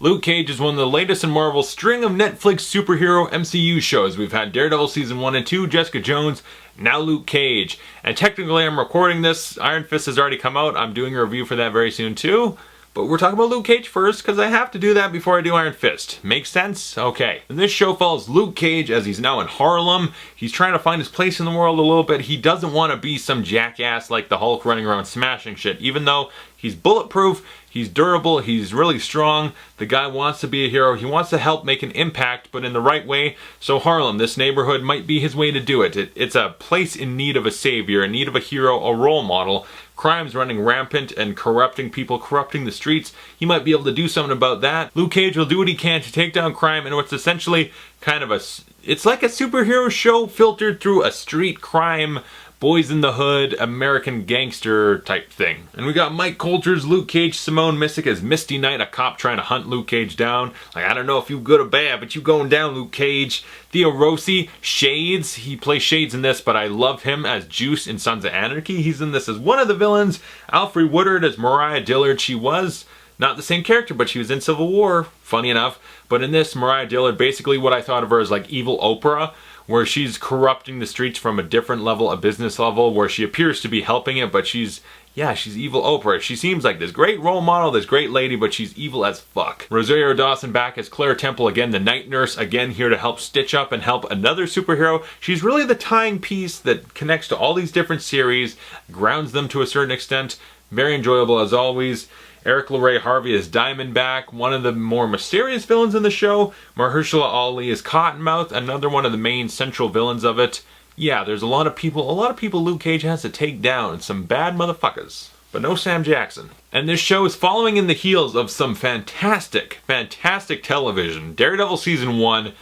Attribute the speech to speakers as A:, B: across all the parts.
A: Luke Cage is one of the latest in Marvel's string of Netflix superhero MCU shows. We've had Daredevil Season 1 and 2, Jessica Jones, now Luke Cage. And technically I'm recording this, Iron Fist has already come out, I'm doing a review for that very soon too. But we're talking about Luke Cage first, because I have to do that before I do Iron Fist. Makes sense? Okay. And this show follows Luke Cage as he's now in Harlem. He's trying to find his place in the world a little bit. He doesn't want to be some jackass like the Hulk running around smashing shit. Even though he's bulletproof, he's durable, he's really strong. The guy wants to be a hero. He wants to help make an impact, but in the right way. So Harlem, this neighborhood, might be his way to do it. It's a place in need of a savior, in need of a hero, a role model. Crime's running rampant and corrupting people, corrupting the streets. He might be able to do something about that. Luke Cage will do what he can to take down crime in what's essentially kind of it's like a superhero show filtered through a street crime, boys in the hood, American gangster type thing. And we got Mike Colter's Luke Cage, Simone Missick as Misty Knight, a cop trying to hunt Luke Cage down. Like, I don't know if you good or bad, but you going down, Luke Cage. Theo Rossi, Shades, he plays Shades in this, but I love him as Juice in Sons of Anarchy. He's in this as one of the villains. Alfre Woodard as Mariah Dillard. She was not the same character, but she was in Civil War, funny enough. But in this, Mariah Dillard, basically what I thought of her as like evil Oprah, where she's corrupting the streets from a different level, a business level, where she appears to be helping it, but she's evil Oprah. She seems like this great role model, this great lady, but she's evil as fuck. Rosario Dawson back as Claire Temple, again the night nurse, again here to help stitch up and help another superhero. She's really the tying piece that connects to all these different series, grounds them to a certain extent. Very enjoyable as always. Erik LaRay Harvey is Diamondback, one of the more mysterious villains in the show. Mahershala Ali is Cottonmouth, another one of the main central villains of it. Yeah, there's a lot of people Luke Cage has to take down, some bad motherfuckers. But no Sam Jackson. And this show is following in the heels of some fantastic television. Daredevil Season 1,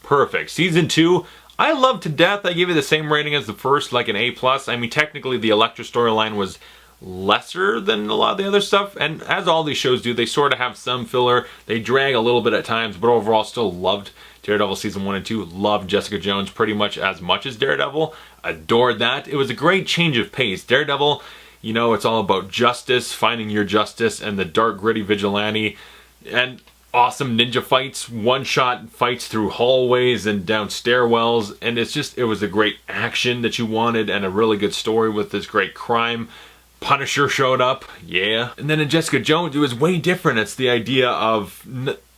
A: perfect. Season 2, I loved to death. I gave it the same rating as the first, like an A+. I mean, technically the Elektra storyline was lesser than a lot of the other stuff, and as all these shows do, they sort of have some filler. They drag a little bit at times, but overall still loved Daredevil Season 1 and 2. Loved Jessica Jones pretty much as Daredevil. Adored that. It was a great change of pace. Daredevil, you know, it's all about justice, finding your justice, and the dark, gritty vigilante, and awesome ninja fights, one-shot fights through hallways and down stairwells, and it was a great action that you wanted, and a really good story with this great crime. Punisher showed up, yeah. And then in Jessica Jones, it was way different. It's the idea of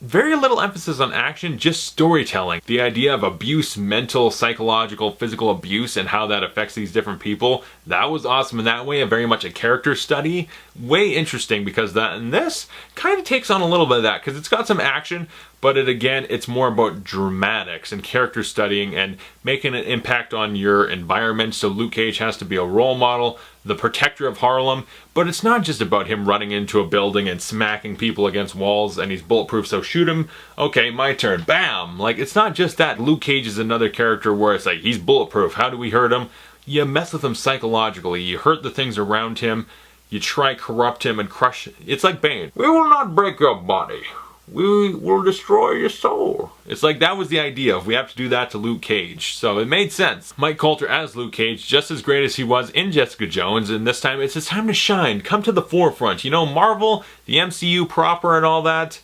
A: very little emphasis on action, just storytelling. The idea of abuse, mental, psychological, physical abuse, and how that affects these different people. That was awesome in that way, very much a character study. Way interesting, because this kind of takes on a little bit of that, because it's got some action, but it's more about dramatics and character studying and making an impact on your environment. So Luke Cage has to be a role model, the protector of Harlem, but it's not just about him running into a building and smacking people against walls and he's bulletproof, so shoot him. Okay, my turn. Bam! Like, it's not just that. Luke Cage is another character where it's like, he's bulletproof. How do we hurt him? You mess with him psychologically. You hurt the things around him. You try corrupt him and crush. It's like Bane. We will not break your body. We will destroy your soul. It's like that was the idea. If we have to do that to Luke Cage. So it made sense. Mike Colter as Luke Cage, just as great as he was in Jessica Jones, and this time it's his time to shine. Come to the forefront. You know, Marvel, the MCU proper and all that.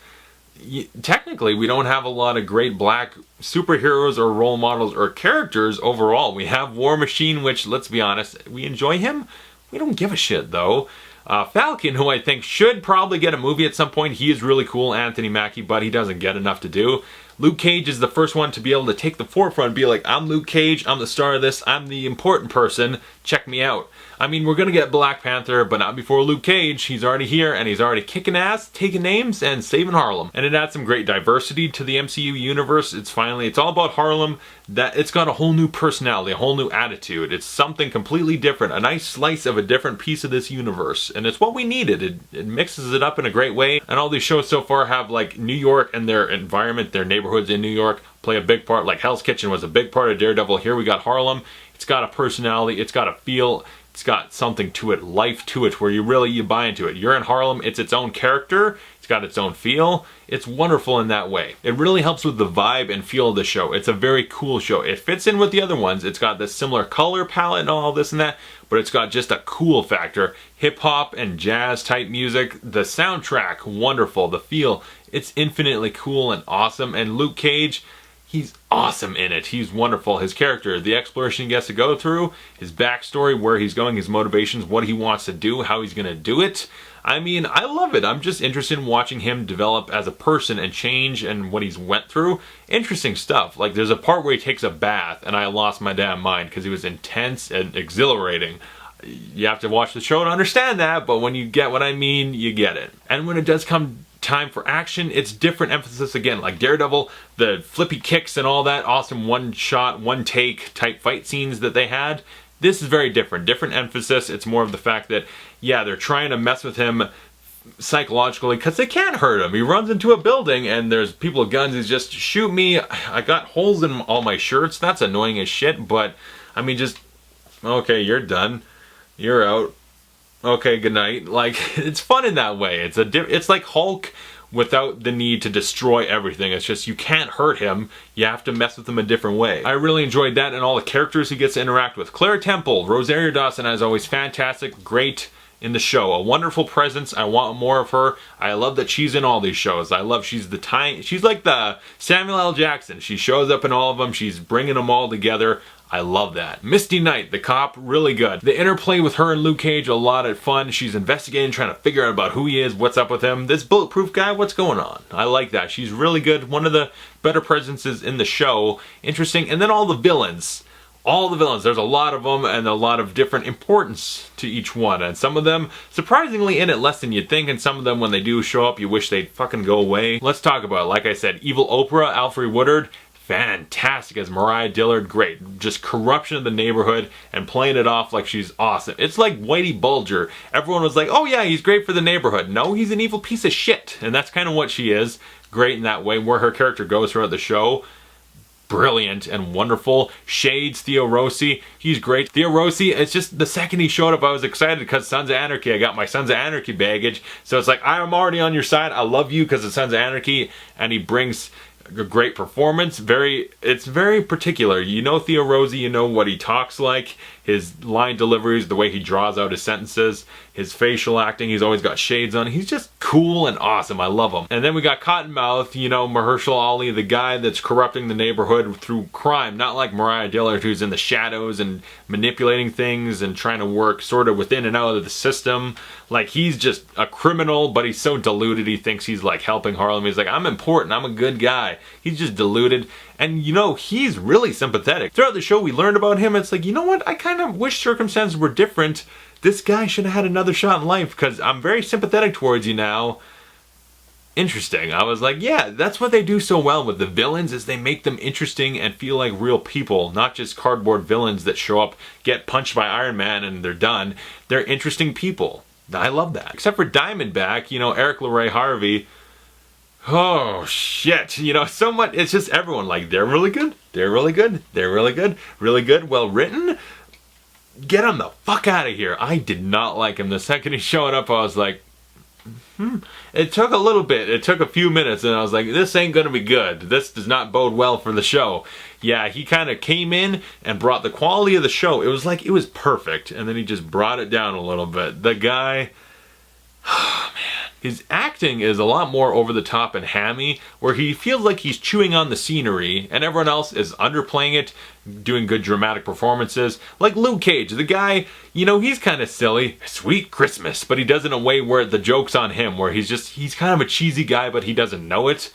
A: Technically, we don't have a lot of great black superheroes or role models or characters overall. We have War Machine, which, let's be honest, we enjoy him. We don't give a shit, though. Falcon, who I think should probably get a movie at some point. He is really cool, Anthony Mackie, but he doesn't get enough to do. Luke Cage is the first one to be able to take the forefront and be like, I'm Luke Cage, I'm the star of this, I'm the important person, check me out. I mean, we're gonna get Black Panther, but not before Luke Cage. He's already here, and he's already kicking ass, taking names, and saving Harlem. And it adds some great diversity to the MCU universe. It's all about Harlem. That it's got a whole new personality, a whole new attitude. It's something completely different, a nice slice of a different piece of this universe, and it's what we needed. It mixes it up in a great way, and all these shows so far have like New York and their environment, their neighborhoods in New York play a big part. Like Hell's Kitchen was a big part of Daredevil. Here we got Harlem. It's got a personality, it's got a feel, It's got something to it, life to it, where you buy into it. You're in Harlem, it's its own character, it's got its own feel. It's wonderful in that way. It really helps with the vibe and feel of the show. It's a very cool show. It fits in with the other ones. It's got this similar color palette and all this and that, but it's got just a cool factor. Hip hop and jazz type music. The soundtrack, wonderful. The feel, it's infinitely cool and awesome. And Luke Cage, he's awesome in it. He's wonderful. His character, the exploration he gets to go through, his backstory, where he's going, his motivations, what he wants to do, how he's going to do it. I mean, I love it. I'm just interested in watching him develop as a person and change and what he's went through. Interesting stuff. Like, there's a part where he takes a bath and I lost my damn mind because he was intense and exhilarating. You have to watch the show to understand that, but when you get what I mean, you get it. And when it does come time for action, it's different emphasis again. Like Daredevil, the flippy kicks and all that awesome one shot, one take type fight scenes that they had. This is very different. Different emphasis. It's more of the fact that, yeah, they're trying to mess with him psychologically because they can't hurt him. He runs into a building and there's people with guns. He's just, shoot me. I got holes in all my shirts. That's annoying as shit, but I mean, just, okay, you're done. You're out. Okay, good night. Like, it's fun in that way. It's like Hulk without the need to destroy everything. It's just, you can't hurt him. You have to mess with him a different way. I really enjoyed that and all the characters he gets to interact with. Claire Temple, Rosario Dawson, as always, fantastic, great in the show. A wonderful presence. I want more of her. I love that she's in all these shows. I love she's like the Samuel L. Jackson. She shows up in all of them. She's bringing them all together. I love that. Misty Knight, the cop, really good. The interplay with her and Luke Cage, a lot of fun. She's investigating, trying to figure out about who he is, what's up with him. This bulletproof guy, what's going on? I like that. She's really good. One of the better presences in the show. Interesting. And then all the villains. All the villains. There's a lot of them and a lot of different importance to each one. And some of them, surprisingly, in it less than you'd think. And some of them, when they do show up, you wish they'd fucking go away. Let's talk about it. Like I said, Evil Oprah, Alfre Woodard, fantastic as Mariah Dillard, great. Just corruption of the neighborhood and playing it off like she's awesome. It's like Whitey Bulger. Everyone was like, oh yeah, he's great for the neighborhood. No, he's an evil piece of shit. And that's kind of what she is. Great in that way, where her character goes throughout the show. Brilliant and wonderful. Shades, Theo Rossi, he's great. Theo Rossi, it's just the second he showed up, I was excited because Sons of Anarchy. I got my Sons of Anarchy baggage. So it's like, I'm already on your side. I love you because of Sons of Anarchy. And he brings a great performance. It's very particular. You know Theo Rossi, you know what he talks like, his line deliveries, the way he draws out his sentences, his facial acting, he's always got shades on. He's just cool and awesome. I love him. And then we got Cottonmouth, you know, Mahershala Ali, the guy that's corrupting the neighborhood through crime, not like Mariah Dillard, who's in the shadows and manipulating things and trying to work sort of within and out of the system. Like, he's just a criminal, but he's so deluded he thinks he's like helping Harlem. He's like, I'm important, I'm a good guy. He's just deluded. And you know, he's really sympathetic. Throughout the show we learned about him. It's like, you know what, I kind of wish circumstances were different. This guy should have had another shot in life because I'm very sympathetic towards you now. Interesting. I was like, yeah, that's what they do so well with the villains, is they make them interesting and feel like real people, not just cardboard villains that show up, get punched by Iron Man and they're done. They're interesting people. I love that. Except for Diamondback, you know, Erik, LaRay, Harvey. Oh shit, you know, so much. It's just everyone, like, they're really good, they're really good, they're really good, really good, well written. Get him the fuck out of here. I did not like him. The second he showed up, I was like, It took a little bit, it took a few minutes, and I was like, this ain't gonna be good. This does not bode well for the show. Yeah, he kind of came in and brought the quality of the show. It was like, it was perfect, and then he just brought it down a little bit. The guy, oh man. His acting is a lot more over the top and hammy, where he feels like he's chewing on the scenery, and everyone else is underplaying it, doing good dramatic performances. Like Luke Cage, the guy, you know, he's kind of silly, sweet Christmas, but he does it in a way where the joke's on him, where he's kind of a cheesy guy, but he doesn't know it.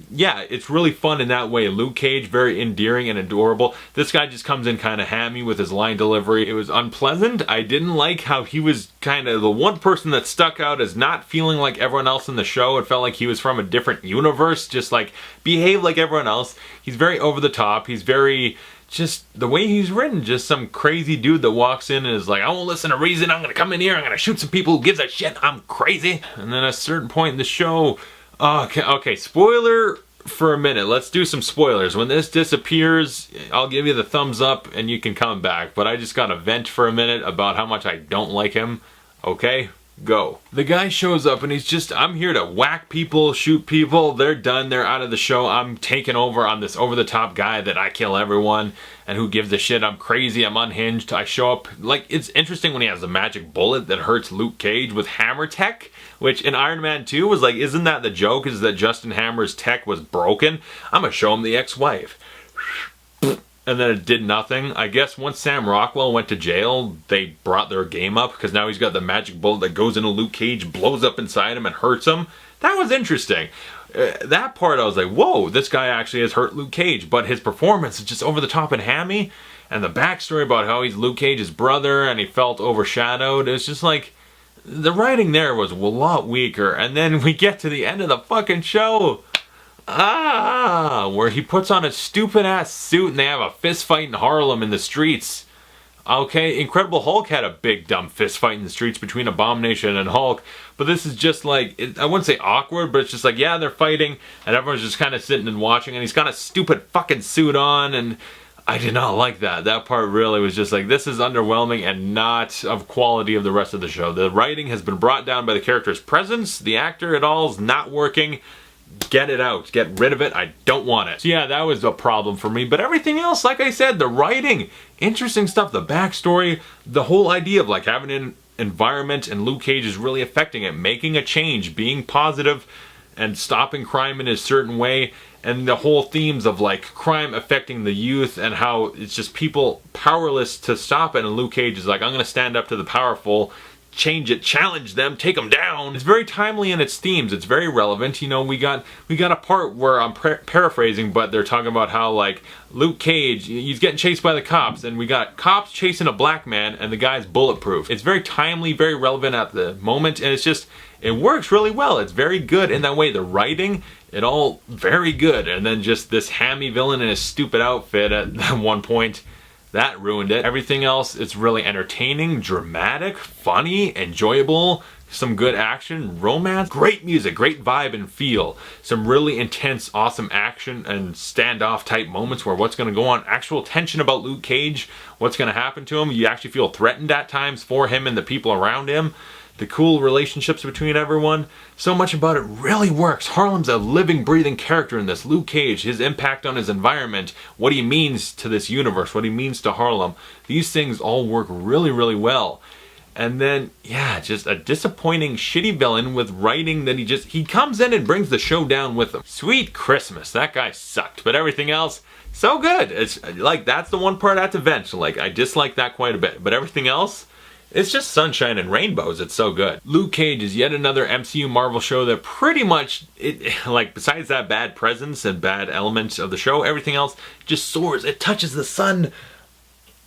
A: Yeah, it's really fun in that way. Luke Cage, very endearing and adorable. This guy just comes in kind of hammy with his line delivery. It was unpleasant. I didn't like how he was kind of the one person that stuck out as not feeling like everyone else in the show. It felt like he was from a different universe, just like behave like everyone else. He's very over the top. He's very, just the way he's written, just some crazy dude that walks in and is like, I won't listen to reason. I'm going to come in here. I'm going to shoot some people. Who gives a shit? I'm crazy. And then at a certain point in the show, okay, spoiler for a minute. Let's do some spoilers. When this disappears, I'll give you the thumbs up and you can come back. But I just gotta vent for a minute about how much I don't like him. Okay? Go. The guy shows up and he's just, I'm here to whack people, shoot people. They're done. They're out of the show. I'm taking over. I'm this over-the-top guy that I kill everyone. And who gives a shit? I'm crazy. I'm unhinged. I show up. Like, it's interesting when he has a magic bullet that hurts Luke Cage with hammer tech. Which in Iron Man 2 was like, isn't that the joke? Is that Justin Hammer's tech was broken? I'm gonna show him the ex-wife. And then it did nothing. I guess once Sam Rockwell went to jail, they brought their game up because now he's got the magic bullet that goes into Luke Cage, blows up inside him and hurts him. That was interesting. That part I was like, whoa, this guy actually has hurt Luke Cage, but his performance is just over the top and hammy. And the backstory about how he's Luke Cage's brother and he felt overshadowed, it's just like, the writing there was a lot weaker. And then we get to the end of the fucking show. Where he puts on a stupid ass suit and they have a fist fight in Harlem in the streets. Okay, Incredible Hulk had a big dumb fist fight in the streets between Abomination and Hulk, but this is just like, I wouldn't say awkward, but it's just like, yeah, they're fighting, and everyone's just kind of sitting and watching, and he's got a stupid fucking suit on, and I did not like that. That part really was just like, this is underwhelming and not of quality of the rest of the show. The writing has been brought down by the character's presence, the actor at all is not working. Get it out. Get rid of it. I don't want it. So yeah, that was a problem for me. But everything else, like I said, the writing, interesting stuff, the backstory, the whole idea of like having an environment and Luke Cage is really affecting it, making a change, being positive and stopping crime in a certain way. And the whole themes of like crime affecting the youth and how it's just people powerless to stop it. And Luke Cage is like, I'm going to stand up to the powerful, change it, challenge them, take them down. It's very timely in its themes. It's very relevant. You know, we got a part where I'm paraphrasing, but they're talking about how like Luke Cage, he's getting chased by the cops, and we got cops chasing a black man, and the guy's bulletproof. It's very timely, very relevant at the moment, and it's just, it works really well. It's very good in that way. The writing, it all very good, and then just this hammy villain in his stupid outfit at one point. That ruined it. Everything else, it's really entertaining, dramatic, funny, enjoyable, some good action, romance, great music, great vibe and feel. Some really intense, awesome action and standoff type moments where what's going to go on, actual tension about Luke Cage, what's going to happen to him. You actually feel threatened at times for him and the people around him. The cool relationships between everyone. So much about it really works. Harlem's a living, breathing character in this. Luke Cage, his impact on his environment, what he means to this universe, what he means to Harlem. These things all work really, really well. And then, yeah, just a disappointing, shitty villain with writing that he comes in and brings the show down with him. Sweet Christmas, that guy sucked. But everything else, so good. It's like, that's the one part I had to vent. Like, I dislike that quite a bit. But everything else, it's just sunshine and rainbows. It's so good. Luke Cage is yet another MCU Marvel show that pretty much, like besides that bad presence and bad elements of the show, everything else just soars. It touches the sun.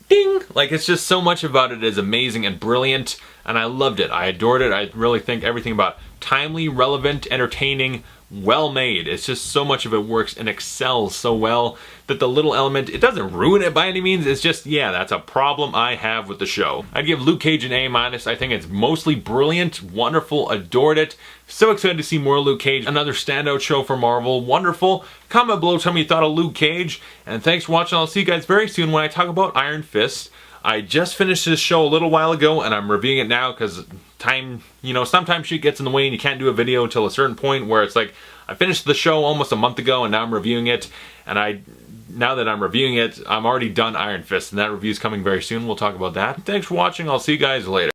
A: Ding! Like, it's just so much about it is amazing and brilliant, and I loved it. I adored it. I really think everything about timely, relevant, entertaining, well made. It's just so much of it works and excels so well that the little element, it doesn't ruin it by any means. It's just, yeah, that's a problem I have with the show. I'd give Luke Cage an A-. I think it's mostly brilliant, wonderful, adored it. So excited to see more Luke Cage. Another standout show for Marvel. Wonderful. Comment below, tell me you thought of Luke Cage. And thanks for watching. I'll see you guys very soon when I talk about Iron Fist. I just finished this show a little while ago and I'm reviewing it now because time, you know, sometimes shit gets in the way and you can't do a video until a certain point where it's like, I finished the show almost a month ago and now I'm reviewing it, and now that I'm reviewing it, I'm already done Iron Fist, and that review's coming very soon. We'll talk about that. Thanks for watching. I'll see you guys later.